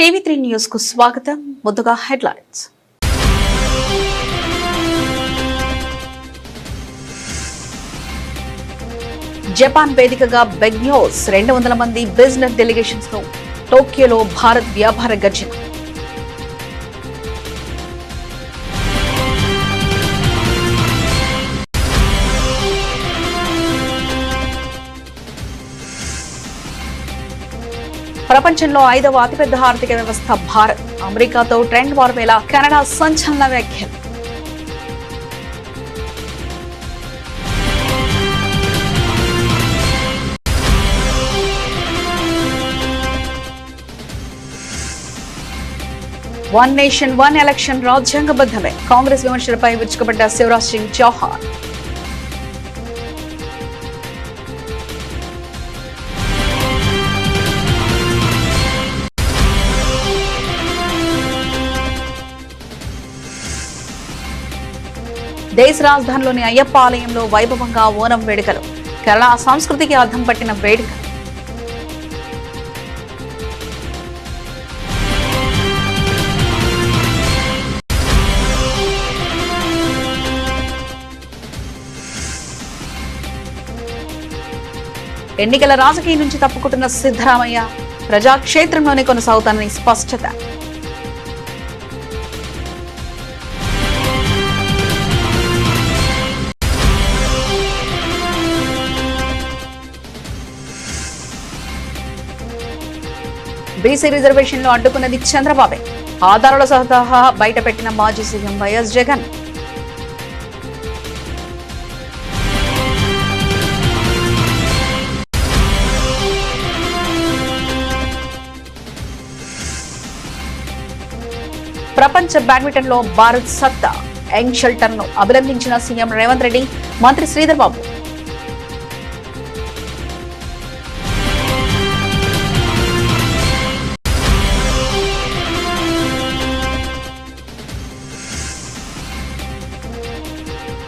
టీవీ3 news కు స్వాగతం. ముందుగా హెడ్లైన్స్. జపాన్ వేదికగా బిగ్ న్యూస్. 200 మంది బిజినెస్ డెలిగేషన్స్ ను టోక్యోలో భారత్ వ్యాపార గర్జన. ప్రపంచంలో 5వ అతిపెద్ద ఆర్థిక వ్యవస్థ భారత్. అమెరికాతో ట్రెండ్ వార్ వేళ కెనడా సంచలన వ్యాఖ్యలు. వన్ నేషన్ వన్ ఎలక్షన్ రాజ్యాంగబద్ధమే. కాంగ్రెస్ విమర్శలపై విరుచుకుపడ్డ శివరాజ్ సింగ్ చౌహాన్. దేశ రాజధానిలోని అయ్యప్ప ఆలయంలో వైభవంగా ఓనం వేడుకలు. కేరళ సంస్కృతికి అర్థం పట్టిన వేడుక. ఎన్నికల రాజకీయం నుంచి తప్పుకుంటున్న సిద్ధరామయ్య ప్రజాక్షేత్రంలోనే కొనసాగుతానని స్పష్టత. బీసీ రిజర్వేషన్లు అడ్డుకున్నది చంద్రబాబే. ఆధారాల సహా బయటపెట్టిన మాజీ సీఎం వైఎస్ జగన్. ప్రపంచ బ్యాడ్మింటన్ లో భారత్ సత్తా. యంగ్ షెల్టర్ ను అభినందించిన సీఎం రేవంత్ రెడ్డి, మంత్రి శ్రీధర్ బాబు.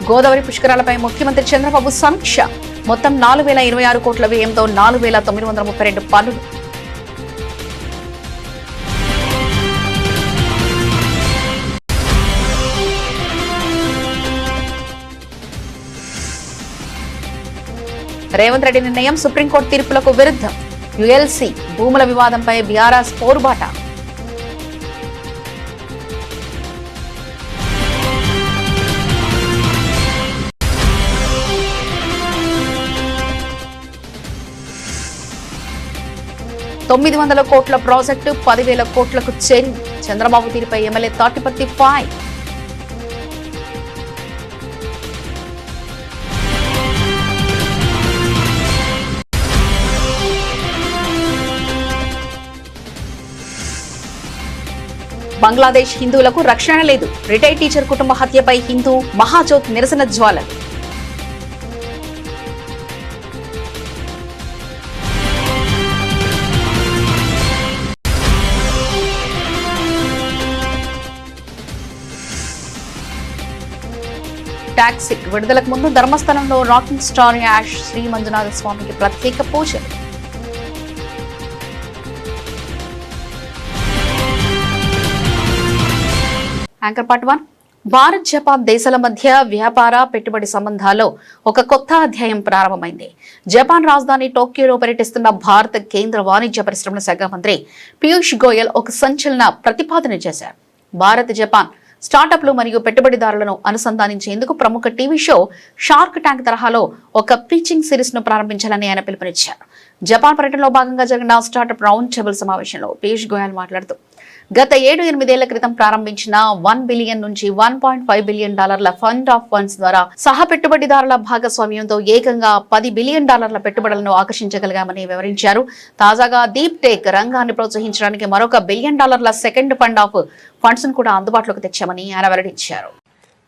గోదావరి పుష్కరాలపై ముఖ్యమంత్రి చంద్రబాబు సమీక్ష. మొత్తం 4026 కోట్ల వ్యయంతో 4932 పనులు. రేవంత్ రెడ్డి నిర్ణయం సుప్రీంకోర్టు తీర్పులకు విరుద్ధం. యుఎల్సి భూముల వివాదంపై బీఆర్ఎస్ పోరుబాట. $900 కోట్ల ప్రాజెక్టు 10,000 కోట్లకు చేరింది. చంద్రబాబు తీరుపై ఎమ్మెల్యే తాటిపర్తి ఫైర్. బంగ్లాదేశ్ హిందువులకు రక్షణ లేదు. రిటైర్డ్ టీచర్ కుటుంబ హత్యపై హిందూ మహాజ్యోత్ నిరసన జ్వాలలు. టాక్సీ విడుదలకు ముందు ధర్మస్థలంలో రాకింగ్ స్టార్ యాష్ శ్రీ మంజునాథ స్వామికి ప్రత్యేక పూజలు. Anchor part 1. భారత్ జపాన్ దేశాల మధ్య వ్యాపార పెట్టుబడి సంబంధాల్లో ఒక కొత్త అధ్యాయం ప్రారంభమైంది. జపాన్ రాజధాని టోక్యోలో పర్యటిస్తున్న భారత కేంద్ర వాణిజ్య పరిశ్రమల శాఖ మంత్రి పీయూష్ గోయల్ ఒక సంచలన ప్రతిపాదన చేశారు. భారత్ జపాన్ స్టార్టప్లు మరియు పెట్టుబడిదారులను అనుసంధానించేందుకు ప్రముఖ టీవీ షో షార్క్ ట్యాంక్ తరహాలో ఒక పిచింగ్ సిరీస్ ను ప్రారంభించాలని ఆయన పిలుపునిచ్చారు. జపాన్ పర్యటనలో భాగంగా జరిగిన స్టార్టప్ రౌండ్ టేబుల్ సమావేశంలో పీయూష్ గోయల్ మాట్లాడుతూ గత 7-8 ఏళ్ల క్రితం ప్రారంభించిన $1 బిలియన్ నుంచి $1.5 బిలియన్ ఫండ్ ఆఫ్ ఫండ్స్ ద్వారా సహ పెట్టుబడిదారుల భాగస్వామ్యంతో ఏకంగా $10 బిలియన్ పెట్టుబడులను ఆకర్షించగలిగామని వివరించారు. తాజాగా డీప్ టెక్ రంగాన్ని ప్రోత్సహించడానికి మరొక $1 billion second fund of funds ను కూడా అందుబాటులోకి తెచ్చామని ఆయన వెల్లడించారు.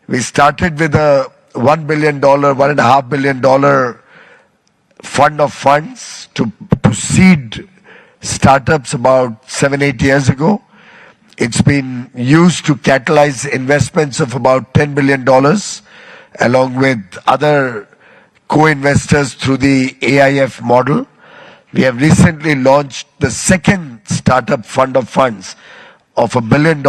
We started with a $1 billion, $1.5 billion fund of funds to seed startups about 7-8 years ago. It's been used to catalyze investments of about $10 billion along with other co-investors through the AIF model. We have recently launched the second startup fund of funds of $1 billion,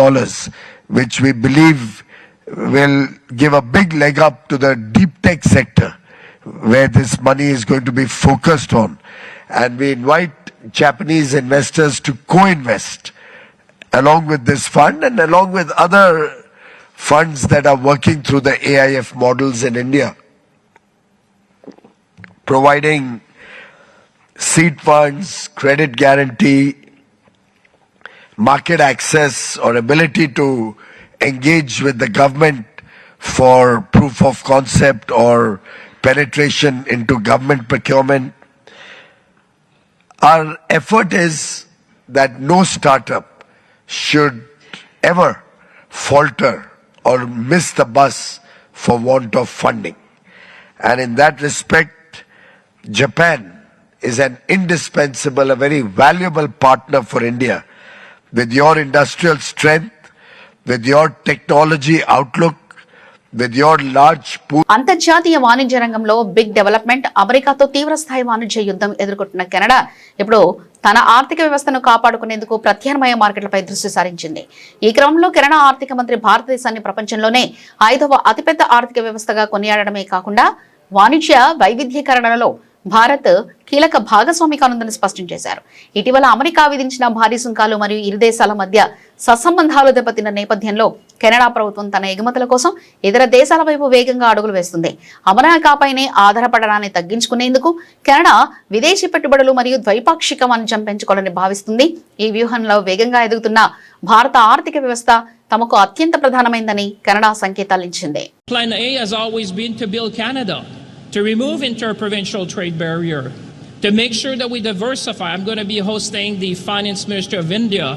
which we believe will give a big leg up to the deep tech sector, where this money is going to be focused on. And we invite Japanese investors to co-invest along with this fund and along with other funds that are working through the AIF models in India, providing seed funds, credit guarantee, market access or ability to engage with the government for proof of concept or penetration into government procurement. Our effort is that no startup should ever falter or miss the bus for want of funding. And in that respect, Japan is an indispensable, a very valuable partner for India. With your industrial strength, with your technology outlook, with your large pool. అంతర్జాతీయ వాణిజ్య రంగంలో big development. అమెరికాతో తీవ్ర స్థాయి వాణిజ్య యుద్ధం ఎదుర్కొంటున్న Canada ఇప్పుడు తన ఆర్థిక వ్యవస్థను కాపాడుకునేందుకు ప్రత్యామ్నాయ మార్కెట్లపై దృష్టి సారించింది. ఈ క్రమంలో కెనడా ఆర్థిక మంత్రి భారతదేశాన్ని ప్రపంచంలోనే 5వ అతిపెద్ద ఆర్థిక వ్యవస్థగా కొనియాడమే కాకుండా వాణిజ్య వైవిధ్యీకరణలో భారత్ కీలక భాగస్వామి కానుందని స్పష్టం చేశారు. ఇటీవల అమెరికా విధించిన భారీ సుంకాలు మరియు ఇరు దేశాల మధ్య సత్సంబంధాలు దెబ్బతిన్న నేపథ్యంలో కెనడా ప్రభుత్వం తన ఎగుమతుల కోసం ఇతర దేశాల వైపు వేగంగా అడుగులు వేస్తుంది. అమెరికాపైనే ఆధారపడడాన్ని తగ్గించుకునేందుకు కెనడా విదేశీ పెట్టుబడులు మరియు ద్వైపాక్షిక వాణిజ్యం పెంచుకోవాలని భావిస్తుంది. ఈ వ్యూహంలో వేగంగా ఎదుగుతున్న భారత ఆర్థిక వ్యవస్థ తమకు అత్యంత ప్రధానమైందని Canada సంకేతాలిచ్చింది. Plan A has always been to build Canada, to remove interprovincial trade barrier, to make sure that we diversify. I'm going to be hosting the Finance Minister of India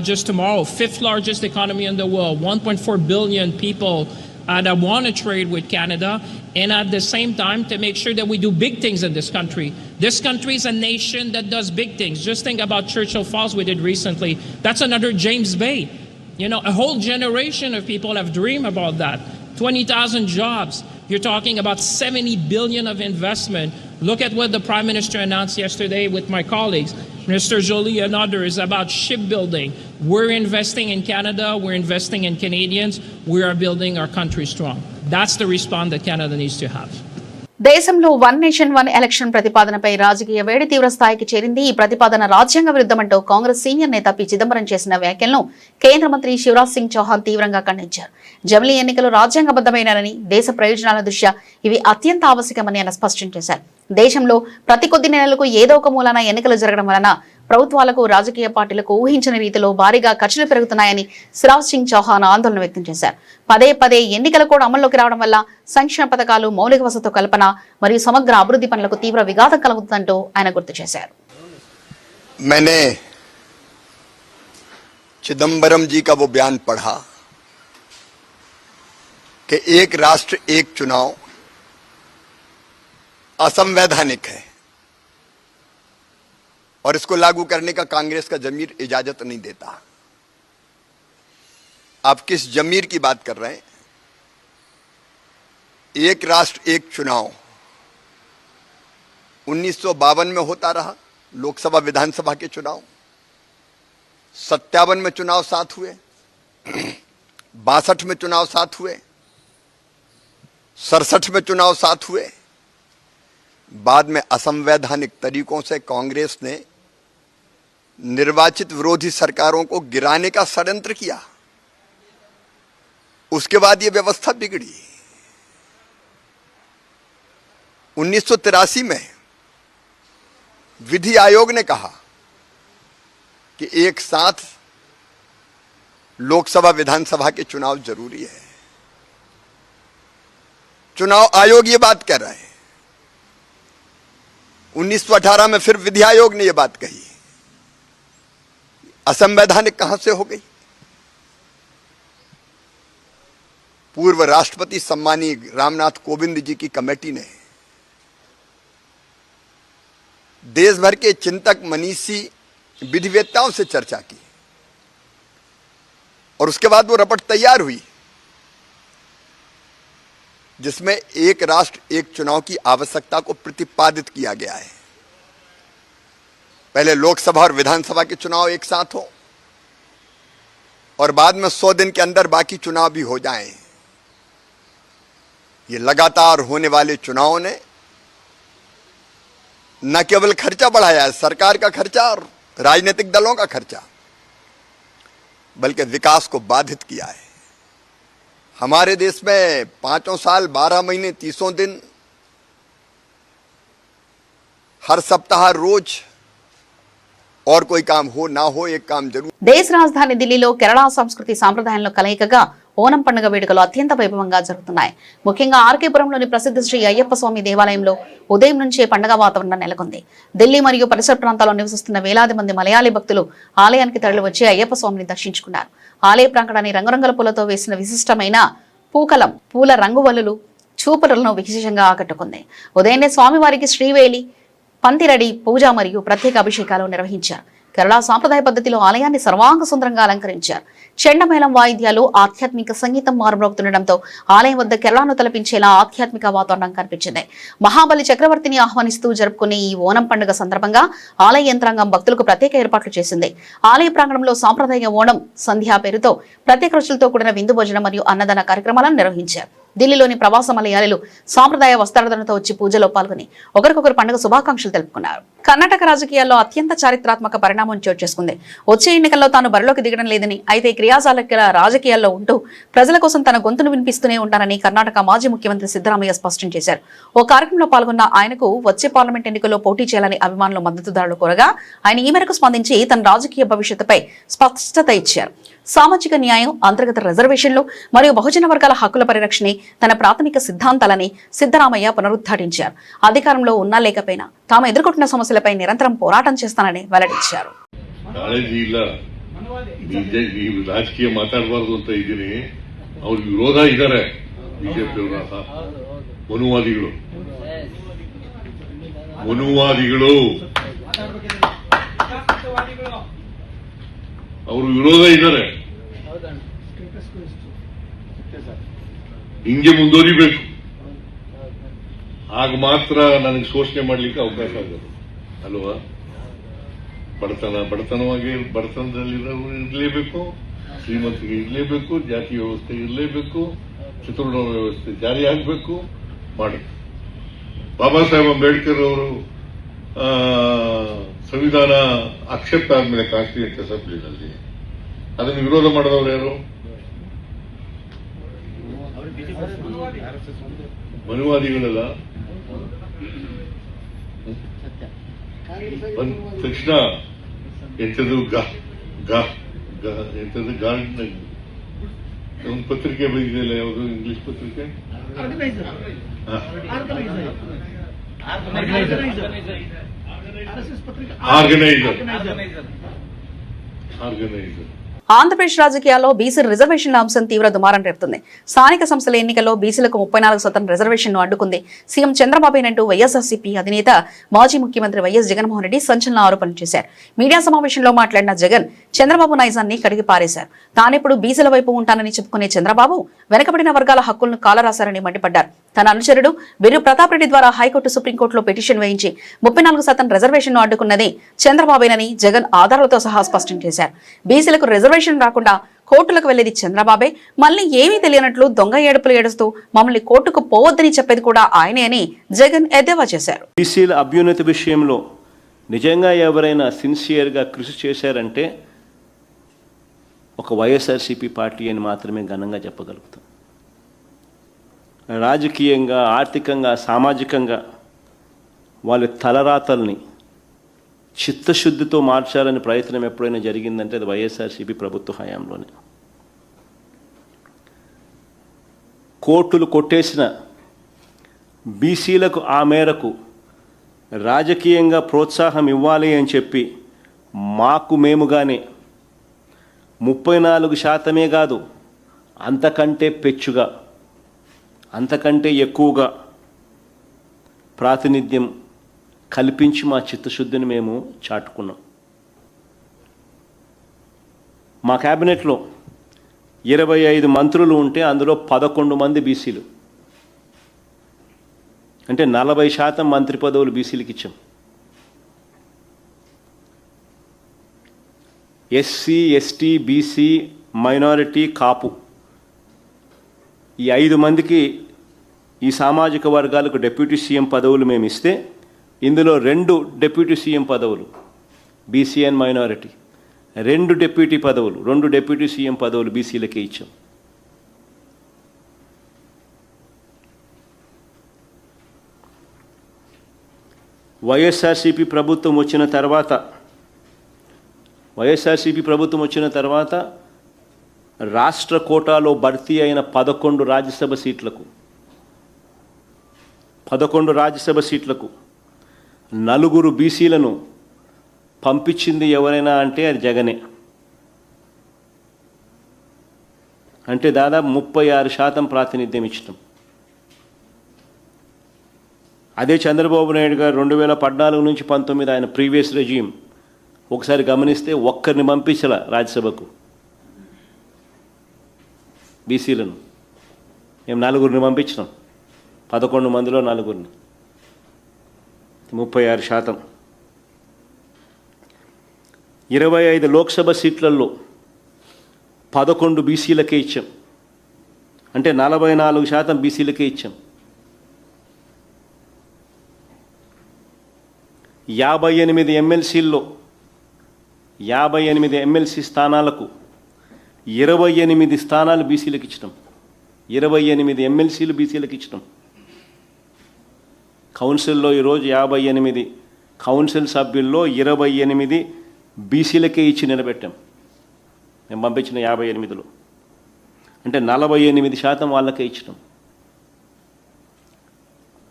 just tomorrow, 5th largest economy in the world, 1.4 billion people that want to trade with Canada, and at the same time to make sure that we do big things in this country. This country is a nation that does big things. Just think about Churchill Falls we did recently. That's another James Bay. You know, a whole generation of people have dreamed about that. 20,000 jobs. You're talking about 70 billion of investment. Look at what the Prime Minister announced yesterday with my colleagues, Mr. Joly and others, about shipbuilding. We're investing in Canada. We're investing in Canadians. We are building our country strong. That's the response that Canada needs to have. దేశంలో one nation one election ప్రతిపాదనపై రాజకీయ వేడి తీవ్ర స్థాయికి చేరింది. ఈ ప్రతిపాదన రాజ్యాంగ విరుద్ధమంటూ Congress senior నేత పి చిదంబరం చేసిన వ్యాఖ్యలను కేంద్ర మంత్రి శివరాజ్ సింగ్ చౌహాన్ తీవ్రంగా ఖండించారు. జమిలీ ఎన్నికలు రాజ్యాంగబద్ధమైనని, దేశ ప్రయోజనాల దృష్ట్యా ఇవి అత్యంత ఆవశ్యకమని ఆయన స్పష్టం చేశారు. దేశంలో ప్రతి కొద్ది నెలలకు ఏదో ఒక మూలన ఎన్నికలు జరగడం వలన ప్రభుత్వాలకు, రాజకీయ పార్టీలకు ఊహించని రీతిలో భారీగా ఖర్చులు పెరుగుతున్నాయని శివరాజ్ సింగ్ చౌహాన్ ఆందోళన వ్యక్తం చేశారు. పదే పదే ఎన్నికలు కూడా అమల్లోకి రావడం వల్ల సంక్షేమ పథకాలు, మౌలిక వసతుల కల్పన మరియు సమగ్ర అభివృద్ధి పనులకు తీవ్ర విఘాతం కలుగుతుందంటూ ఆయన గుర్తు చేశారు. मैंने चिदंबरम जी का वो बयान पढ़ा कि एक राष्ट्र एक चुनाव असंवैधानिक है और इसको लागू करने का कांग्रेस का जमीर इजाजत नहीं देता. आप किस जमीर की बात कर रहे हैं? एक राष्ट्र एक चुनाव 1952 में होता रहा, लोकसभा विधानसभा के चुनाव 57 में चुनाव 7 हुए, 62 में चुनाव 7 हुए, 67 में चुनाव 7 हुए. बाद में असंवैधानिक तरीकों से कांग्रेस ने निर्वाचित विरोधी सरकारों को गिराने का षड्यंत्र किया. उसके बाद यह व्यवस्था बिगड़ी. 1983 में विधि आयोग ने कहा कि एक साथ लोकसभा विधानसभा के चुनाव जरूरी है. चुनाव आयोग ये बात कह रहा है. 1918 में फिर विधि आयोग ने यह बात कही. असंवैधानिक कहां से हो गई? पूर्व राष्ट्रपति सम्मानीय रामनाथ कोविंद जी की कमेटी ने देश भर के चिंतक, मनीषी, विधिवेत्ताओं से चर्चा की और उसके बाद वो रपट तैयार हुई जिसमें एक राष्ट्र एक चुनाव की आवश्यकता को प्रतिपादित किया गया है. पहले लोकसभा और विधानसभा के चुनाव एक साथ हो और बाद में 100 दिन के अंदर बाकी चुनाव भी हो जाएं। ये लगातार होने वाले चुनावों ने न केवल खर्चा बढ़ाया है, सरकार का खर्चा और राजनीतिक दलों का खर्चा, बल्कि विकास को बाधित किया है। हमारे देश में 5 साल 12 महीने 30 दिन हर सप्ताह रोज और कोई काम हो ना हो एक काम जरूर। దేశ రాజధాని ఢిల్లీలో కేరళ సంస్కృతి సాంప్రదాయాలను కలయికగా ఓనం పండుగ వేడుకలు అత్యంత వైభవంగా జరుగుతున్నాయి. ముఖ్యంగా ఆర్కేపురంలోని ప్రసిద్ధ శ్రీ అయ్యప్ప స్వామి దేవాలయంలో ఉదయం నుంచే పండుగ వాతావరణం నెలకొంది. ఢిల్లీ మరియు పరిసర ప్రాంతాల్లో నివసిస్తున్న వేలాది మంది మలయాళీ భక్తులు ఆలయానికి తరలివచ్చి అయ్యప్ప స్వామిని దర్శించుకున్నారు. ఆలయ ప్రాంగణాన్ని రంగురంగుల పూలతో వేసిన విశిష్టమైన పూకలం పూల రంగువల్లులు చూపులను విశేషంగా ఆకట్టుకుంది. ఉదయాన్నే స్వామివారికి శ్రీవేలి పంతిరడి పూజ మరియు ప్రత్యేక అభిషేకాలు నిర్వహించారు. కేరళ సాంప్రదాయ పద్ధతిలో ఆలయాన్ని సర్వాంగ సుందరంగా అలంకరించారు. చెండమేళం వాయిద్యాలు ఆధ్యాత్మిక సంగీతం మారుమ్రోగుతుండటంతో ఆలయం వద్ద కేరళను తలపించేలా ఆధ్యాత్మిక వాతావరణం కనిపించింది. మహాబలి చక్రవర్తిని ఆహ్వానిస్తూ జరుపుకునే ఈ ఓనం పండుగ సందర్భంగా ఆలయ యంత్రాంగం భక్తులకు ప్రత్యేక ఏర్పాట్లు చేసింది. ఆలయ ప్రాంగణంలో సాంప్రదాయ ఓణం సంధ్యా పేరుతో ప్రత్యేక రుచులతో కూడిన విందు భోజనం మరియు అన్నదాన కార్యక్రమాలను నిర్వహించారు. ఢిల్లీలోని ప్రవాస మలయాళీలు సాంప్రదాయ వస్త్రధారణతో వచ్చి పూజలో పాల్గొని ఒకరికొకరు పండుగ శుభాకాంక్షలు తెలుపుకున్నారు. కర్ణాటక రాజకీయాల్లో అత్యంత చారిత్రాత్మక పరిణామం చోటు చేసుకుంది. వచ్చే ఎన్నికల్లో తాను బరిలోకి దిగడం లేదని, అయితే క్రియాశీలక రాజకీయాల్లో ఉంటూ ప్రజల కోసం తన గొంతును వినిపిస్తూనే ఉంటానని కర్ణాటక మాజీ ముఖ్యమంత్రి సిద్ధరామయ్య స్పష్టం చేశారు. ఓ కార్యక్రమంలో పాల్గొన్న ఆయనకు వచ్చే పార్లమెంట్ ఎన్నికల్లో పోటీ చేయాలని అభిమానులు మద్దతుదారులు కోరగా ఆయన ఈ మేరకు స్పందించి తన రాజకీయ భవిష్యత్తుపై స్పష్టత ఇచ్చారు. సామాజిక న్యాయం, అంతర్గత రిజర్వేషన్లు మరియు బహుజన వర్గాల హక్కుల పరిరక్షణే తన ప్రాథమిక సిద్ధాంతాలని సిద్ధరామయ్య పునరుద్ఘాటించారు. అధికారంలో ఉన్నా లేకపోయినా తాము ఎదుర్కొంటున్న సమస్యలపై నిరంతరం పోరాటం చేస్తానని వెల్లడించారు. ರಾಜಕೀಯ ಮಾತಾಡಬಾರ್ದು ಅಂತ ಇದ್ದೀನಿ. ಅವ್ರಿಗೆ ವಿರೋಧ ಇದ್ದಾರೆ ಬಿಜೆಪಿ ಮನುವಾದಿಗಳು ಅವರು ವಿರೋಧ ಇದ್ದಾರೆ. ಹಿಂಗೆ ಮುಂದುವರಿಬೇಕು, ಆಗ ಮಾತ್ರ ನನಗೆ ಶೋಷಣೆ ಮಾಡ್ಲಿಕ್ಕೆ ಅವಕಾಶ ಆಗೋದು ಅಲ್ವಾ. ಬಡತನದಲ್ಲಿ ಇರಲೇಬೇಕು, ಶ್ರೀಮಂತಿಗೆ ಇರಲೇಬೇಕು, ಜಾತಿ ವ್ಯವಸ್ಥೆ ಇರಲೇಬೇಕು, ಚತುರ್ಣ ವ್ಯವಸ್ಥೆ ಜಾರಿ ಆಗಬೇಕು ಮಾಡಿ. ಬಾಬಾ ಸಾಹೇಬ್ ಅಂಬೇಡ್ಕರ್ ಅವರು ಸಂವಿಧಾನ ಆಕ್ಷೇಪ ಆದ್ಮೇಲೆ ಕಾನ್ಸ್ಟಿಟ್ಯೂಂಟ್ ಅಸೆಂಬ್ಲಿನಲ್ಲಿ ಅದನ್ನು ವಿರೋಧ ಮಾಡಿದವರು ಯಾರು? ಮನುವಾದಿಗಳಲ್ಲ. ಬಂದ ತಕ್ಷಣ ಎಂಥದ್ದು ಎಂಥದ್ದು ಗಾರ್ಡ್ ಒಂದು ಪತ್ರಿಕೆ ಬಂದಿದೆಯಲ್ಲ, ಯಾವುದು ಇಂಗ್ಲಿಷ್ ಪತ್ರಿಕೆ, ఆర్గనైజర్. ఆంధ్రప్రదేశ్ రాజకీయాల్లో బీసీ రిజర్వేషన్ల అంశం తీవ్ర దుమారం రేపుతుంది. స్థానిక సంస్థల ఎన్నికల్లో బీసీలకు 34% రిజర్వేషన్ను అడ్డుకుంది సీఎం చంద్రబాబునంటూ వైఎస్ఆర్సీపీ అధినేత మాజీ ముఖ్యమంత్రి వైఎస్ జగన్మోహన్ రెడ్డి సంచలన ఆరోపణలు చేశారు. మీడియా సమావేశంలో మాట్లాడిన జగన్ చంద్రబాబు నైజాన్ని కడిగి పారేశారు. తానెప్పుడు బీసీల వైపు ఉంటానని చెప్పుకునే చంద్రబాబు వెనకబడిన వర్గాల హక్కులను కాలరాశారని మండిపడ్డారు. తన అనుచరుడు బిర్రు ప్రతాప్ రెడ్డి ద్వారా హైకోర్టు, సుప్రీంకోర్టులో పిటిషన్ వేయించి 34% రిజర్వేషన్ను అడ్డుకున్నది చంద్రబాబేనని జగన్ ఆధారాలతో సహా స్పష్టం చేశారు. బీసీలకు రిజర్వేషన్ రాకుండా కోర్టులకు వెళ్లేది చంద్రబాబే, మళ్లీ ఏమీ తెలియనట్లు దొంగ ఏడుపులు ఏడుస్తూ మమ్మల్ని కోర్టుకు పోవద్దని చెప్పేది కూడా ఆయనే అని జగన్ ఎద్దేవా చేశారు. బీసీల అభ్యున్నతి విషయంలో నిజంగా ఎవరైనా సిన్సియర్గా కృషి చేశారంటే ఒక వైఎస్ఆర్సీపీ పార్టీ అని మాత్రమే ఘనంగా చెప్పగలుగుతాం. రాజకీయంగా, ఆర్థికంగా, సామాజికంగా వాళ్ళ తలరాతల్ని చిత్తశుద్ధితో మార్చాలని ప్రయత్నం ఎప్పుడైనా జరిగిందంటే అది వైఎస్ఆర్సీపీ ప్రభుత్వ హయాంలోనే. కోర్టులు కొట్టేసిన బీసీలకు ఆ మేరకు రాజకీయంగా ప్రోత్సాహం ఇవ్వాలి అని చెప్పి మాకు మేముగానే 34% కాదు, అంతకంటే పెచ్చుగా, అంతకంటే ఎక్కువగా ప్రాతినిధ్యం కల్పించి మా చిత్తశుద్ధిని మేము చాటుకున్నాం. మా క్యాబినెట్లో 25 మంత్రులు ఉంటే అందులో 11 మంది బీసీలు, అంటే 40% మంత్రి పదవులు బీసీలకు ఇచ్చాం. ఎస్సీ, ఎస్టీ, బీసీ, మైనారిటీ, కాపు ఈ 5 మందికి ఈ సామాజిక వర్గాలకు డిప్యూటీ సీఎం పదవులు మేము ఇస్తే ఇందులో 2 డిప్యూటీ సీఎం పదవులు BC and minority, 2 deputy CM పదవులు బీసీలకే ఇచ్చాం. వైఎస్ఆర్సీపీ ప్రభుత్వం వచ్చిన తర్వాత రాష్ట్ర కోటాలో భర్తీ అయిన 11 రాజ్యసభ సీట్లకు 4 బీసీలను పంపించింది ఎవరైనా అంటే అది జగనే. అంటే దాదాపు 36% ప్రాతినిధ్యం ఇచ్చటం. అదే చంద్రబాబు నాయుడు గారు 2014 నుంచి 19 ఆయన ప్రీవియస్ రెజ్యూమ్ ఒకసారి గమనిస్తే ఒక్కరిని పంపించలా రాజ్యసభకు బీసీలను. మేము 4 పంపించినాం, 11 మందిలో 4. 36%. 25 లోక్సభ సీట్లలో 11 బీసీలకే ఇచ్చాం. అంటే 44% బీసీలకే ఇచ్చాం. 58 ఎమ్మెల్సీల్లో 58 ఎమ్మెల్సీ స్థానాలకు 28 స్థానాలు బీసీలకు ఇచ్చినాం. 28 ఎమ్మెల్సీలు బీసీలకు ఇచ్చినాం. కౌన్సిల్లో ఈరోజు 58 కౌన్సిల్ సభ్యుల్లో 28 బీసీలకే ఇచ్చి నిలబెట్టాం. మేము పంపించిన 58లో అంటే 48% వాళ్ళకే ఇచ్చినాం.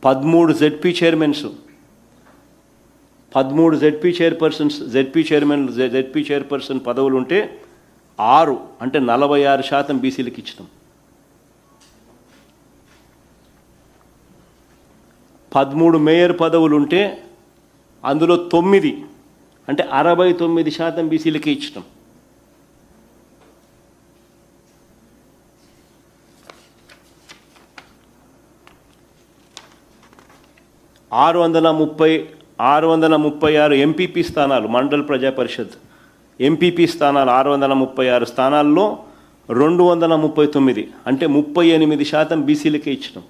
13 జెడ్పీ చైర్పర్సన్ పదవులు ఉంటే 6 అంటే 46% బీసీలకు ఇచ్చినాం. 13 మేయర్ పదవులు ఉంటే అందులో 9 అంటే 69% బీసీలకే ఇచ్చినాం. 636 ఎంపీపీ స్థానాలు, మండల్ ప్రజా పరిషత్ ఎంపీపీ స్థానాలు 636 స్థానాల్లో 239 అంటే 38% బీసీలకే ఇచ్చినాం.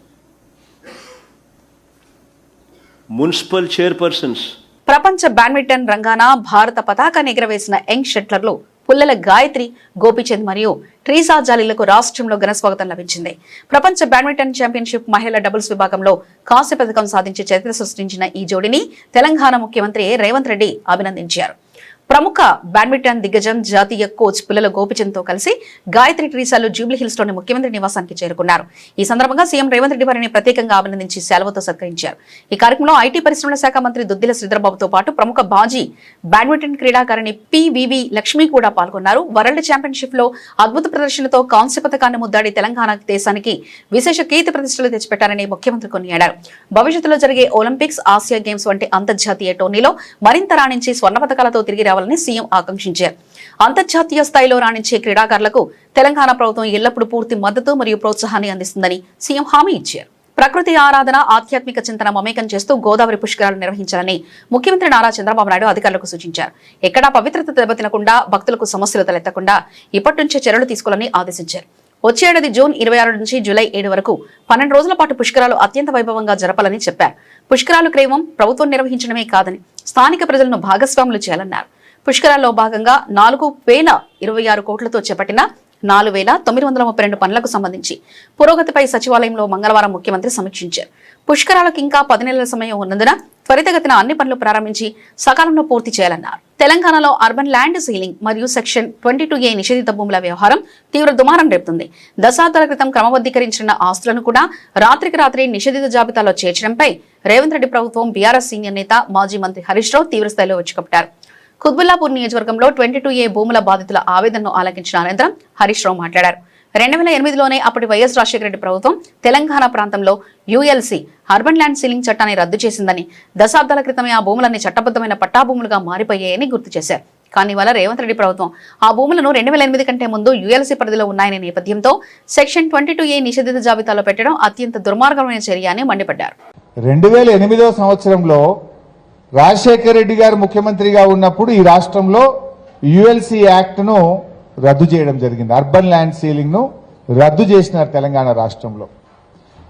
Municipal chairpersons. ప్రపంచ బ్యాడ్మింటన్ రంగాన భారత పతాకాన్ని ఎగురవేసిన యంగ్ షట్లర్లు పుల్లెల గాయత్రి, గోపీచంద్ మరియు ట్రీసా జాలీలకు రాష్ట్రంలో ఘనస్వాగతం లభించింది. ప్రపంచ బ్యాడ్మింటన్ ఛాంపియన్షిప్ మహిళల డబుల్స్ విభాగంలో కాంస్య పథకం సాధించి చరిత్ర సృష్టించిన ఈ జోడిని తెలంగాణ ముఖ్యమంత్రి రేవంత్ రెడ్డి అభినందించారు. ప్రముఖ బ్యాడ్మింటన్ దిగ్గజం జాతీయ కోచ్ పుల్లెల గోపీచంద్తో కలిసి గాయత్రి, ట్రీసాలు జూబ్లీహిల్స్లోని ముఖ్యమంత్రి నివాసానికి చేరుకున్నారు. ఈ సందర్భంగా సీఎం రేవంత్ రెడ్డి వారిని ప్రత్యేకంగా అభినందించి శాలువతో సత్కరించారు. ఈ కార్యక్రమంలో ఐటీ పరిశ్రమల శాఖ మంత్రి దుద్దిల శ్రీధర్బాబుతో పాటు ప్రముఖ బాజీ బ్యాడ్మింటన్ క్రీడాకారిణి పివివి లక్ష్మి కూడా పాల్గొన్నారు. వరల్డ్ ఛాంపియన్షిప్ లో అద్భుత ప్రదర్శనతో కాంస్య పథకాన్ని ముద్దాడి తెలంగాణ దేశానికి విశేష కీర్తి ప్రతిష్టలు తెచ్చిపెట్టారని ముఖ్యమంత్రి కొనియాడారు. భవిష్యత్తులో జరిగే ఒలింపిక్స్, ఆసియా గేమ్స్ వంటి అంతర్జాతీయ టోర్నీలో మరింత రాణించి స్వర్ణ పథకాలతో తిరిగి రావాలని సీఎం ఆకాంక్షించారు. అంతర్జాతీయ స్థాయిలో రాణించే క్రీడాకారులకు తెలంగాణ ప్రభుత్వం ఎల్లప్పుడూ పూర్తి మద్దతు మరియు ప్రోత్సాహాన్ని అందిస్తుందని సీఎం హామీ ఇచ్చారు. ప్రకృతి ఆరాధన, ఆధ్యాత్మిక చింతన మమేకం చేస్తూ గోదావరి పుష్కరాలు నిర్వహించాలని ముఖ్యమంత్రి నారా చంద్రబాబు నాయుడు అధికారులకు సూచించారు. ఎక్కడా పవిత్రత దెబ్బతినకుండా, భక్తులకు సమస్యలు తలెత్తకుండా ఇప్పటి నుంచే చర్యలు తీసుకోవాలని ఆదేశించారు. వచ్చే ఏడాది జూన్ 26 నుంచి జూలై 7 వరకు 12 రోజుల పాటు పుష్కరాలు అత్యంత వైభవంగా జరపాలని చెప్పారు. పుష్కరాలు కేవలం ప్రభుత్వం నిర్వహించడమే కాదని స్థానిక ప్రజలను భాగస్వాములు చేయాలన్నారు. పుష్కరాల్లో భాగంగా 4026 కోట్లతో చేపట్టిన 4932 పనులకు సంబంధించి పురోగతిపై సచివాలయంలో మంగళవారం ముఖ్యమంత్రి సమీక్షించారు. పుష్కరాలకు ఇంకా 10 నెలల సమయం ఉన్నందున త్వరితగతిన అన్ని పనులు ప్రారంభించి సకాలంలో పూర్తి చేయాలన్నారు. తెలంగాణలో అర్బన్ ల్యాండ్ సీలింగ్ మరియు సెక్షన్ 22A నిషేధిత భూముల వ్యవహారం తీవ్ర దుమారం రేపుతుంది. దశాబ్దాల క్రితం క్రమబద్ధీకరించిన ఆస్తులను కూడా రాత్రికి రాత్రి నిషేధిత జాబితాలో చేర్చడంపై రేవంత్ రెడ్డి ప్రభుత్వం బీఆర్ఎస్ సీనియర్ నేత మాజీ మంత్రి హరీష్ రావు తీవ్రస్థాయిలో వచ్చుకట్టారు. కుత్బుల్లాపూర్ నియోజకవర్గంలో 22A భూముల బాధితుల ఆవేదనను ఆలకించిన అనంతరం హరీష్ రావు మాట్లాడారు. 2008లోనే అప్పటి వైఎస్ రాజశేఖర రెడ్డి ప్రభుత్వం తెలంగాణ ప్రాంతంలో యుఎల్సి అర్బన్ ల్యాండ్ సీలింగ్ చట్టాన్ని రద్దు చేసిందని, దశాబ్దాల క్రితమే ఆ భూములన్నీ చట్టబద్దమైన పట్టాభూములుగా మారిపోయాయని గుర్తు చేశారు. కానీ ఇవాళ రేవంత్ రెడ్డి ప్రభుత్వం ఆ భూములను 2008 కంటే ముందు యుఎల్సి పరిధిలో ఉన్నాయనే నేపథ్యంతో సెక్షన్ 22A నిషేధిత జాబితాలో పెట్టడం అత్యంత దుర్మార్గమైన చర్య అని మండిపడ్డారు. 2008 సంవత్సరంలో రాజశేఖర రెడ్డి గారు ముఖ్యమంత్రిగా ఉన్నప్పుడు ఈ రాష్ట్రంలో యుఎల్సి యాక్ట్ను రద్దు చేయడం జరిగింది. అర్బన్ ల్యాండ్ సీలింగ్ను రద్దు చేసినారు తెలంగాణ రాష్ట్రంలో.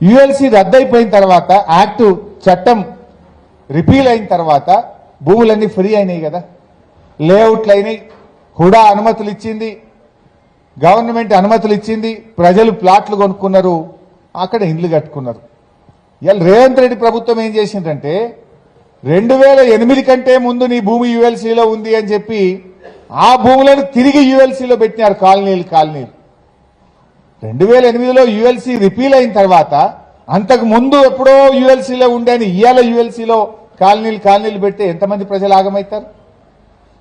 యుఎల్సి రద్దు అయిపోయిన తర్వాత, యాక్ట్ చట్టం రిపీల్ అయిన తర్వాత భూములన్నీ ఫ్రీ అయినాయి కదా, లేఅవుట్లు అయినాయి, హుడా అనుమతులు ఇచ్చింది, గవర్నమెంట్ అనుమతులు ఇచ్చింది, ప్రజలు ప్లాట్లు కొనుక్కున్నారు, అక్కడ ఇండ్లు కట్టుకున్నారు. ఇవాళ రేవంత్ రెడ్డి ప్రభుత్వం ఏం చేసిందంటే 2008 కంటే ముందు నీ భూమి యుఎల్సీలో ఉంది అని చెప్పి ఆ భూములను తిరిగి యుఎల్సీలో పెట్టినారు. కాలనీలు 2008లో యుఎల్సీ రిపీల్ అయిన తర్వాత అంతకు ముందు ఎప్పుడో యుఎల్సీలో ఉండేని ఇవాళ యుఎల్సీలో కాలనీలు పెడితే ఎంతమంది ప్రజలు ఆగమవుతారు?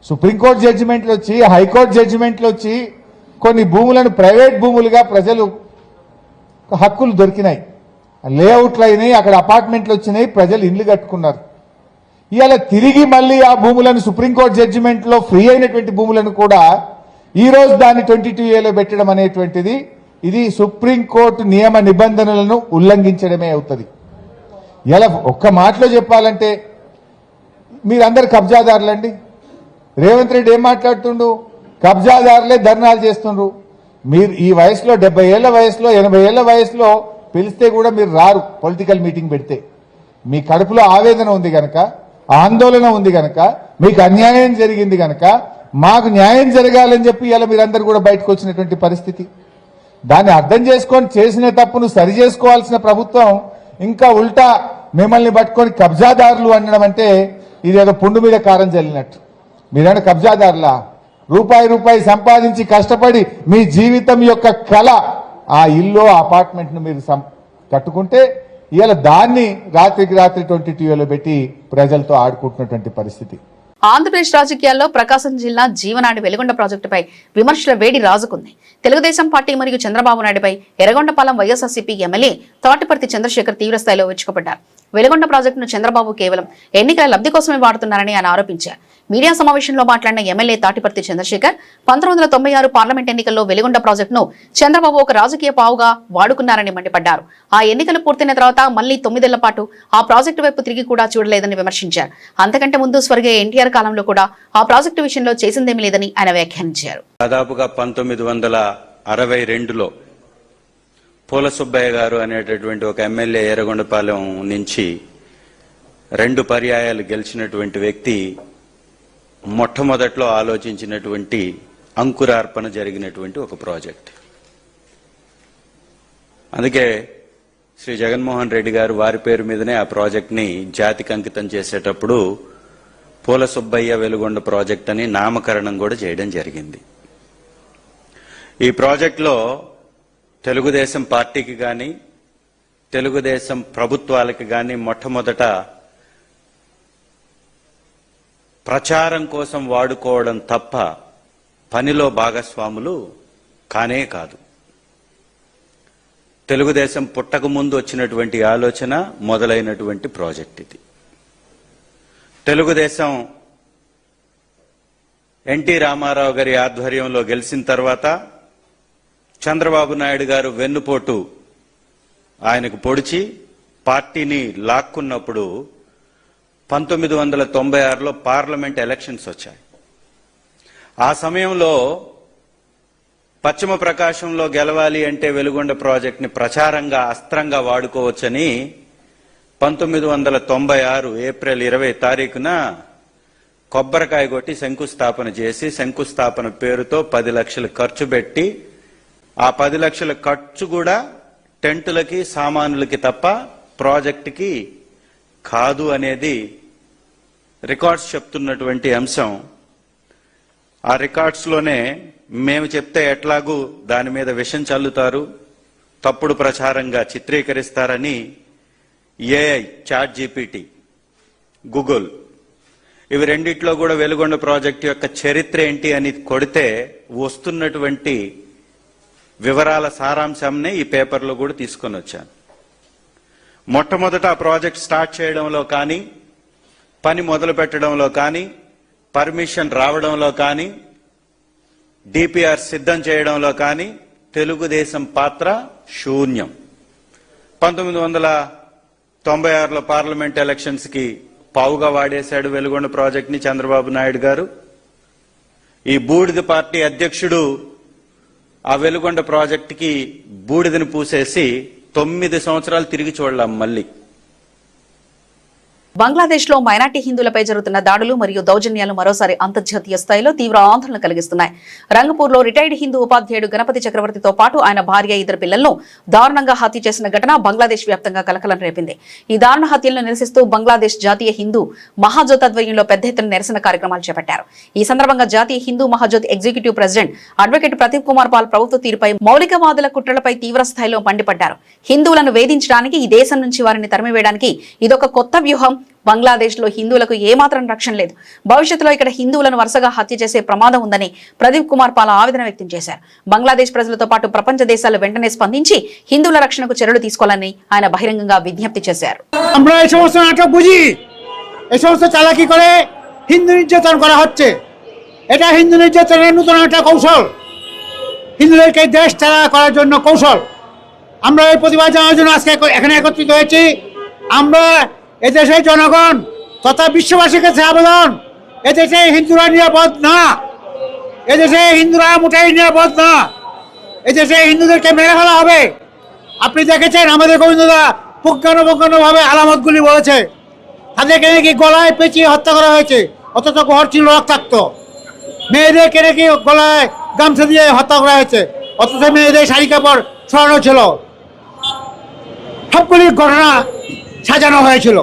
సుప్రీంకోర్టు జడ్జిమెంట్లు వచ్చి, హైకోర్టు జడ్జిమెంట్లు వచ్చి కొన్ని భూములను ప్రైవేట్ భూములుగా ప్రజలు హక్కులు దొరికినాయి, లేఅవుట్లు అయినాయి, అక్కడ అపార్ట్మెంట్లు వచ్చినాయి, ప్రజలు ఇండ్లు కట్టుకున్నారు. ఇవాళ తిరిగి మళ్ళీ ఆ భూములను సుప్రీంకోర్టు జడ్జిమెంట్లో ఫ్రీ అయినటువంటి భూములను కూడా ఈ రోజు దాన్ని 22A పెట్టడం అనేటువంటిది ఇది సుప్రీంకోర్టు నియమ నిబంధనలను ఉల్లంఘించడమే అవుతుంది. ఇలా ఒక్క మాటలో చెప్పాలంటే మీరందరు కబ్జాదారులండి. రేవంత్ రెడ్డి ఏం మాట్లాడుతుండు? కబ్జాదారులే ధర్నాలు చేస్తుండ్రు. మీరు ఈ వయసులో 70 ఏళ్ల వయసులో 80 ఏళ్ల వయసులో పిలిస్తే కూడా మీరు రారు. పొలిటికల్ మీటింగ్ పెడితే మీ కడుపులో ఆవేదన ఉంది గనక, ఆందోళన ఉంది గనక, మీకు అన్యాయం జరిగింది గనక మాకు న్యాయం జరగాలని చెప్పి ఇలా మీరందరూ కూడా బయటకు వచ్చినటువంటి పరిస్థితి. దాన్ని అర్థం చేసుకొని చేసిన తప్పును సరి చేసుకోవాల్సిన ప్రభుత్వం ఇంకా ఉల్టా మిమ్మల్ని పట్టుకొని కబ్జాదారులు అనడం అంటే ఇదేదో పుండు మీద కారం చల్లినట్టు. మీరైనా కబ్జాదారులా? రూపాయి సంపాదించి కష్టపడి మీ జీవితం యొక్క కళ ఆ ఇల్లు అపార్ట్మెంట్ను మీరు కట్టుకుంటే ఇవాళ దాన్ని రాత్రికి రాత్రి 22A పెట్టి ప్రజలతో ఆడుకుంటున్నటువంటి పరిస్థితి. ఆంధ్రప్రదేశ్ రాజకీయాల్లో ప్రకాశం జిల్లా జీవనాడి వెలుగొండ ప్రాజెక్టుపై విమర్శల వేడి రాజుకుంది. తెలుగుదేశం పార్టీ మరియు చంద్రబాబు నాయుడుపై ఎర్రగొండపాలెం వైఎస్ఆర్సీపీ ఎమ్మెల్యే తాటిపర్తి చంద్రశేఖర్ తీవ్రస్థాయిలో విరుచుకుపడ్డారు. వెలుగొండ ప్రాజెక్టును చంద్రబాబు కేవలం ఎన్నికల లబ్ధి కోసమే వాడుతున్నారని ఆయన ఆరోపించారు. మీడియా సమావేశంలో మాట్లాడిన ఎమ్మెల్యే తాటిపర్తి చంద్రశేఖర్ 1996 పార్లమెంట్ ఎన్నికల్లో వెలుగొండ ప్రాజెక్టును చంద్రబాబు ఒక రాజకీయ పావుగా వాడుకున్నారని మండిపడ్డారు. ఆ ఎన్నికలు పూర్తయిన తర్వాత మళ్లీ 9 ఏళ్ల పాటు ఆ ప్రాజెక్టు వైపు తిరిగి కూడా చూడలేదని విమర్శించారు. అంతకంటే ముందు స్వర్గీయ ఎన్టీఆర్ కాలంలో కూడా ఆ ప్రాజెక్టు విషయంలో చేసిందేమీ లేదని ఆయన వ్యాఖ్యానించారు. దాదాపుగా 1962లో పూల సుబ్బయ్య గారు అనేటటువంటి ఒక ఎమ్మెల్యే ఎర్రగొండపాలెం నుంచి 2 పర్యాయాలు గెలిచినటువంటి వ్యక్తి మొట్టమొదట్లో ఆలోచించినటువంటి అంకురార్పణ జరిగినటువంటి ఒక ప్రాజెక్ట్. అందుకే శ్రీ జగన్మోహన్ రెడ్డి గారు వారి పేరు మీదనే ఆ ప్రాజెక్ట్ని జాతికి అంకితం చేసేటప్పుడు పూల సుబ్బయ్య వెలుగొండ ప్రాజెక్ట్ అని నామకరణం కూడా చేయడం జరిగింది. ఈ ప్రాజెక్టులో తెలుగుదేశం పార్టీకి కానీ తెలుగుదేశం ప్రభుత్వాలకి కానీ మొట్టమొదట ప్రచారం కోసం వాడుకోవడం తప్ప పనిలో భాగస్వాములు కానే కాదు. తెలుగుదేశం పుట్టక ముందు వచ్చినటువంటి ఆలోచన మొదలైనటువంటి ప్రాజెక్ట్ ఇది. తెలుగుదేశం ఎన్టీ రామారావు గారి ఆధ్వర్యంలో గెలిచిన తర్వాత చంద్రబాబు నాయుడు గారు వెన్నుపోటు ఆయనకు పొడిచి పార్టీని లాక్కున్నప్పుడు 1996లో పార్లమెంట్ ఎలక్షన్స్ వచ్చాయి. ఆ సమయంలో పశ్చిమ ప్రకాశంలో గెలవాలి అంటే వెలుగొండ ప్రాజెక్ట్ని ప్రచారంగా అస్త్రంగా వాడుకోవచ్చని 1996 ఏప్రిల్ 20 తారీఖున కొబ్బరికాయ కొట్టి శంకుస్థాపన చేసి శంకుస్థాపన పేరుతో 10 లక్షలు ఖర్చు పెట్టి ఆ 10 లక్షల ఖర్చు కూడా టెంటులకి సామానులకి తప్ప ప్రాజెక్టుకి కాదు అనేది రికార్డ్స్ చెప్తున్నటువంటి అంశం. ఆ రికార్డ్స్లోనే మేము చెప్తే ఎట్లాగూ దాని మీద విషం చల్లుతారు, తప్పుడు ప్రచారంగా చిత్రీకరిస్తారని ఏఐ, చాట్ జీపీటీ, గూగుల్ ఇవి రెండిట్లో కూడా వెలుగొండ ప్రాజెక్టు యొక్క చరిత్ర ఏంటి అని కొడితే వస్తున్నటువంటి వివరాల సారాంశంనే ఈ పేపర్లో కూడా తీసుకొని వచ్చాను. మొట్టమొదట ఆ ప్రాజెక్ట్ స్టార్ట్ చేయడంలో కానీ, పని మొదలు పెట్టడంలో కానీ, పర్మిషన్ రావడంలో కానీ, డిపిఆర్ సిద్ధం చేయడంలో కానీ తెలుగుదేశం పాత్ర శూన్యం. 1996లో పార్లమెంట్ ఎలక్షన్స్ కి పావుగా వాడేశాడు వెలుగొండ ప్రాజెక్ట్ ని చంద్రబాబు నాయుడు గారు. ఈ బూడిద పార్టీ అధ్యక్షుడు ఆ వెలుగొండ ప్రాజెక్టుకి బూడిదని పూసేసి 9 సంవత్సరాలు తిరిగి చూడలేం. మళ్ళీ బంగ్లాదేశ్లో మైనార్టీ హిందువులపై జరుగుతున్న దాడులు మరియు దౌర్జన్యాలు మరోసారి అంతర్జాతీయ స్థాయిలో తీవ్ర ఆందోళన కలిగిస్తున్నాయి. రంగపూర్లో రిటైర్డ్ హిందూ ఉపాధ్యాయుడు గణపతి చక్రవర్తితో పాటు ఆయన భార్య 2 పిల్లలను దారుణంగా హత్య చేసిన ఘటన బంగ్లాదేశ్ వ్యాప్తంగా కలకలం రేపింది. ఈ దారుణ హత్యలను నిరసిస్తూ బంగ్లాదేశ్ జాతీయ హిందూ మహాజ్యోత్ ఆధ్వర్యంలో పెద్ద ఎత్తున నిరసన కార్యక్రమాలు చేపట్టారు. ఈ సందర్భంగా జాతీయ హిందూ మహాజ్యోత్ executive president advocate Pradeep Kumar Paul ప్రభుత్వ తీరుపై మౌలికవాదుల కుట్రలపై తీవ్ర స్థాయిలో మండిపడ్డారు. హిందువులను వేధించడానికి, ఈ దేశం నుంచి వారిని తరిమివేయడానికి ఇదొక కొత్త వ్యూహం. బంగ్లాదేశ్ లో హిందువులకు ఏమాత్రం రక్షణ లేదు. భవిష్యత్తులో ఇక్కడ హిందువులను వరుసగా హత్య చేసే ప్రమాదం ఉందని ప్రదీప్ కుమార్ పాల్ ఆవేదన వ్యక్తం చేశారు. బంగ్లాదేశ్ ప్రజలతో పాటు ప్రపంచ దేశాలు వెంటనే స్పందించి హిందువుల రక్షణకు చర్యలు తీసుకోవాలని ఆయన బహిరంగంగా విజ్ఞప్తి చేశారు. আমরা এই সমস্ত নাটক বুঝি, এই সমস্ত চালাকি করে হিন্দু নির্যাতন করা হচ্ছে। এটা হিন্দু নির্যাতনের নতুন একটা কৌশল, হিন্দুদেরকে দেশ ছাড়া করার জন্য কৌশল। আমরা এই প্রতিবাদ জানানোর জন্য আজকে এখানে একত্রিত হয়েছি। আমরা এদেশের জনগণ তথা বিশ্ববাসীর কাছে আবেদন, এদেশে হিন্দুরা নিরাপদ না, এদেশে হিন্দুরা মোটেই নিরাপদ না, এদেশে হিন্দুদেরকে মেরে ফেলা হবে। আপনি দেখেছেন আমাদের গোবিন্দদা পুঙ্খানুপুঙ্খানুভাবে আলামতগুলি বলেছে, তাদেরকে নাকি গলায় পেঁচিয়ে হত্যা করা হয়েছে, অথচ ঘর ছিল রক্তাক্ত। মেয়েদেরকে নাকি গলায় গামছা দিয়ে হত্যা করা হয়েছে, অথচ মেয়েদের শাড়ি কাপড় ছড়ানো ছিল। সবগুলি ঘটনা সাজানো হয়েছিল,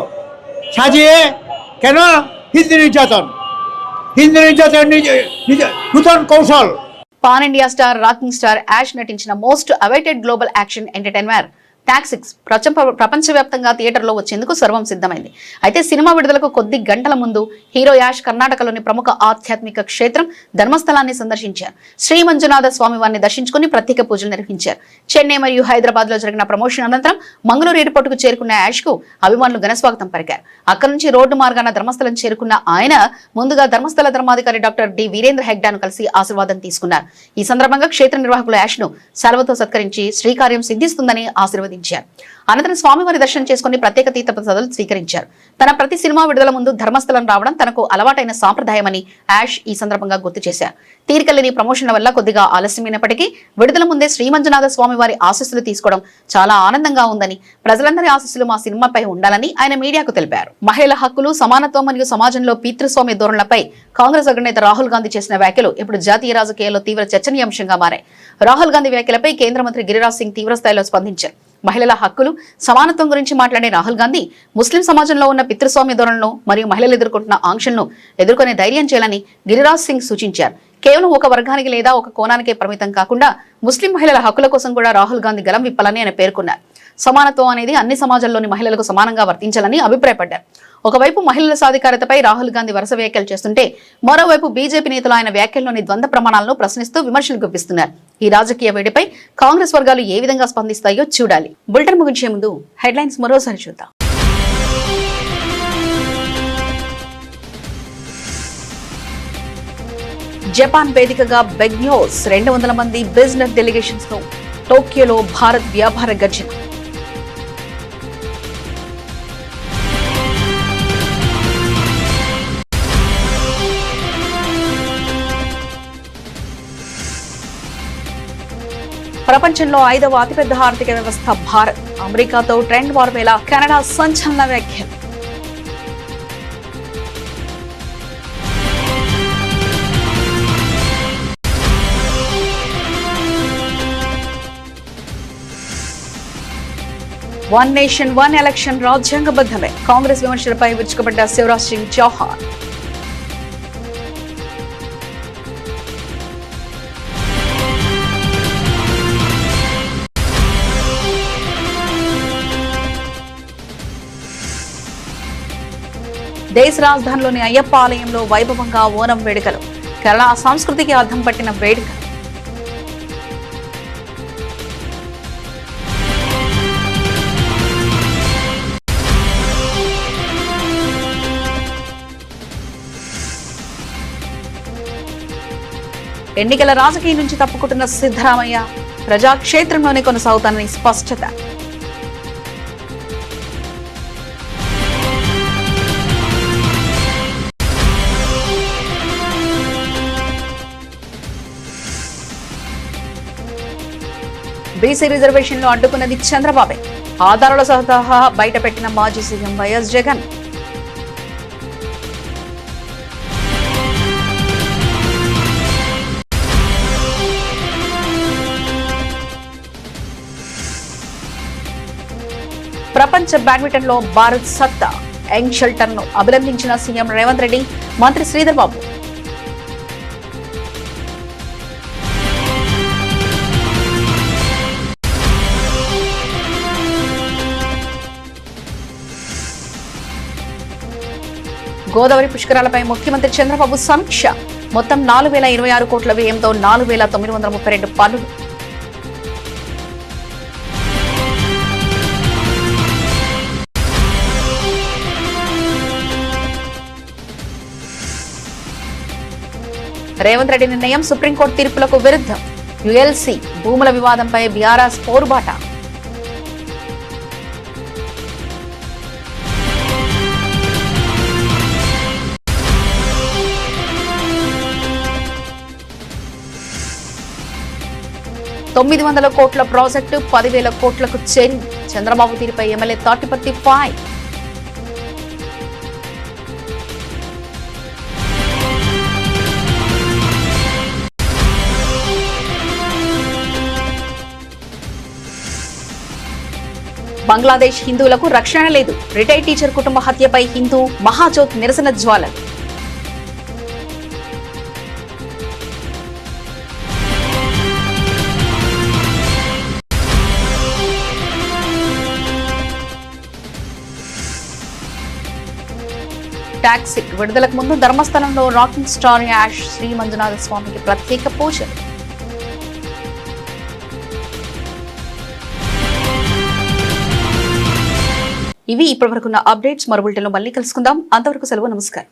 সাজিয়ে কেন হিন্দু নির্যাতন নূতন কৌশল। Pan India star rocking star Yash నటించిన most awaited global action entertainer Toxics ప్రపంచవ్యాప్తంగా థియేటర్లో వచ్చేందుకు సర్వం సిద్ధమైంది. అయితే సినిమా విడుదలకు కొద్ది గంటల ముందు హీరో యాష్ కర్ణాటకలోని ప్రముఖ ఆధ్యాత్మిక క్షేత్రం ధర్మస్థలాన్ని సందర్శించారు. శ్రీ మంజునాథ స్వామి వారిని దర్శించుకుని ప్రత్యేక పూజలు నిర్వహించారు. చెన్నై మరియు హైదరాబాద్ లో జరిగిన ప్రమోషన్ అనంతరం మంగళూరు ఎయిర్పోర్టుకు చేరుకున్న యాష్ కు అభిమానులు ఘనస్వాగతం పలికారు. అక్కడి నుంచి రోడ్డు మార్గాన ధర్మస్థలం చేరుకున్న ఆయన ముందుగా ధర్మస్థల ధర్మాధికారి డాక్టర్ డి వీరేంద్ర హెగ్డాను కలిసి ఆశీర్వాదం తీసుకున్నారు. ఈ సందర్భంగా క్షేత్ర నిర్వాహకులు యాష్ ను సెలవుతో సత్కరించి శ్రీకార్యం సిద్ధిస్తుందని ఆశీర్వదించారు. అనంతరం స్వామివారి దర్శనం చేసుకుని ప్రత్యేక తీర్థ ప్రసాదాలు స్వీకరించారు. తన ప్రతి సినిమా విడుదల ముందు ధర్మస్థలం రావడం తనకు అలవాటైన సాంప్రదాయమని యాష్ ఈ సందర్భంగా గుర్తు చేశారు. తీరికలేని ప్రమోషన్ల వల్ల కొద్దిగా ఆలస్యమైనప్పటికీ విడుదల ముందే శ్రీ మంజునాథ స్వామి వారి ఆశీస్సులు తీసుకోవడం చాలా ఆనందంగా ఉందని, ప్రజలందరి ఆశీస్సులు మా సినిమాపై ఉండాలని ఆయన మీడియాకు తెలిపారు. మహిళల హక్కులు, సమానత్వం మరియు సమాజంలో పితృస్వామ్య ధోరణులపై కాంగ్రెస్ అగ్రనేత రాహుల్ గాంధీ చేసిన వ్యాఖ్యలు ఇప్పుడు జాతీయ రాజకీయాల్లో తీవ్ర చర్చనీయాంశంగా మారాయి. రాహుల్ గాంధీ వ్యాఖ్యలపై కేంద్ర మంత్రి గిరిరాజ్ సింగ్ తీవ్ర స్థాయిలో స్పందించారు. మహిళల హక్కులు, సమానత్వం గురించి మాట్లాడే రాహుల్ గాంధీ ముస్లిం సమాజంలో ఉన్న పితృస్వామ్య ధోరణులను మరియు మహిళలు ఎదుర్కొంటున్న ఆంక్షలను ఎదుర్కొనే ధైర్యం చేయాలని గిరిరాజ్ సింగ్ సూచించారు. కేవలం ఒక వర్గానికి లేదా ఒక కోణానికే పరిమితం కాకుండా ముస్లిం మహిళల హక్కుల కోసం కూడా రాహుల్ గాంధీ గలం విప్పాలని ఆయన పేర్కొన్నారు. సమానత్వం అనేది అన్ని సమాజాల్లోని మహిళలకు సమానంగా వర్తించాలని అభిప్రాయపడ్డారు. ఒకవైపు మహిళల సాధికారతపై రాహుల్ గాంధీ వరుస వ్యాఖ్యలు చేస్తుంటే, మరోవైపు బీజేపీ నేతలు ఆయన వ్యాఖ్యల్లోని ద్వంద్వ ప్రమాణాలను ప్రశ్నిస్తూ విమర్శలు గుప్పిస్తున్నారు. ఈ రాజకీయ వేడిపై కాంగ్రెస్ వర్గాలు ఏ విధంగా స్పందిస్తాయో చూడాలి. బులెటిన్ ముగించే ముందు హెడ్లైన్స్ మరోసారి చూద్దాం. జపాన్ వేదికగా బిగ్ న్యూస్, 200 మంది బిజినెస్ డెలిగేషన్స్ ను టోక్యోలో భారత్ వ్యాపార గర్జన. ప్రపంచంలో 5వ అతిపెద్ద ఆర్థిక వ్యవస్థ భారత్, అమెరికాతో ట్రెండ్ వార్ వేళ కెనడా సంచలన వ్యాఖ్యలు. వన్ నేషన్ వన్ ఎలక్షన్ రాజ్యాంగబద్ధమే, కాంగ్రెస్ విమర్శలపై విరుచుకుపడ్డ శివరాజ్ సింగ్ చౌహాన్. దేశ రాజధానిలోని అయ్యప్ప ఆలయంలో వైభవంగా ఓనం వేడుకలు, కేరళ సంస్కృతికి అర్థం పట్టిన వేడుక. ఎన్నికల రాజకీయం నుంచి తప్పుకుంటున్న సిద్ధరామయ్య, ప్రజాక్షేత్రంలోనే కొనసాగుతానని స్పష్టత. బీసీ రిజర్వేషన్లు అడ్డుకున్నది చంద్రబాబే. ఆధారాల సహా బయటపెట్టిన మాజీ సీఎం వైఎస్ జగన్. ప్రపంచ బ్యాడ్మింటన్ లో భారత్ సత్తా. యంగ్ షెల్టర్ ను అభినందించిన సీఎం రేవంత్ రెడ్డి, మంత్రి శ్రీధర్ బాబు. గోదావరి పుష్కరాలపై ముఖ్యమంత్రి చంద్రబాబు సమీక్ష. మొత్తం 4026 కోట్ల వ్యయంతో 4932 పనులు. రేవంత్ రెడ్డి నిర్ణయం సుప్రీంకోర్టు తీర్పులకు విరుద్ధం. యుఎల్సి భూముల వివాదంపై బీఆర్ఎస్ పోరుబాట. $900 కోట్ల ప్రాజెక్టు 10,000 కోట్లకు చేరింది. చంద్రబాబు తీరుపై ఎమ్మెల్యే తాటిపత్తి ఫైర్. బంగ్లాదేశ్ హిందువులకు రక్షణ లేదు. రిటైర్డ్ టీచర్ కుటుంబ హత్యపై హిందూ మహాజ్యోత్ నిరసన జ్వాలలు. టాక్సీ విడుదలకు ముందు ధర్మస్థలంలో రాకింగ్ స్టార్ యాష్ శ్రీ మంజునాథ స్వామికి ప్రత్యేక పూజలు. ఇవి ఇప్పటివరకున్న అప్డేట్స్. మరో బులెటిన్లో మళ్ళీ కలుసుకుందాం. అంతవరకు సెలవు. నమస్కారం.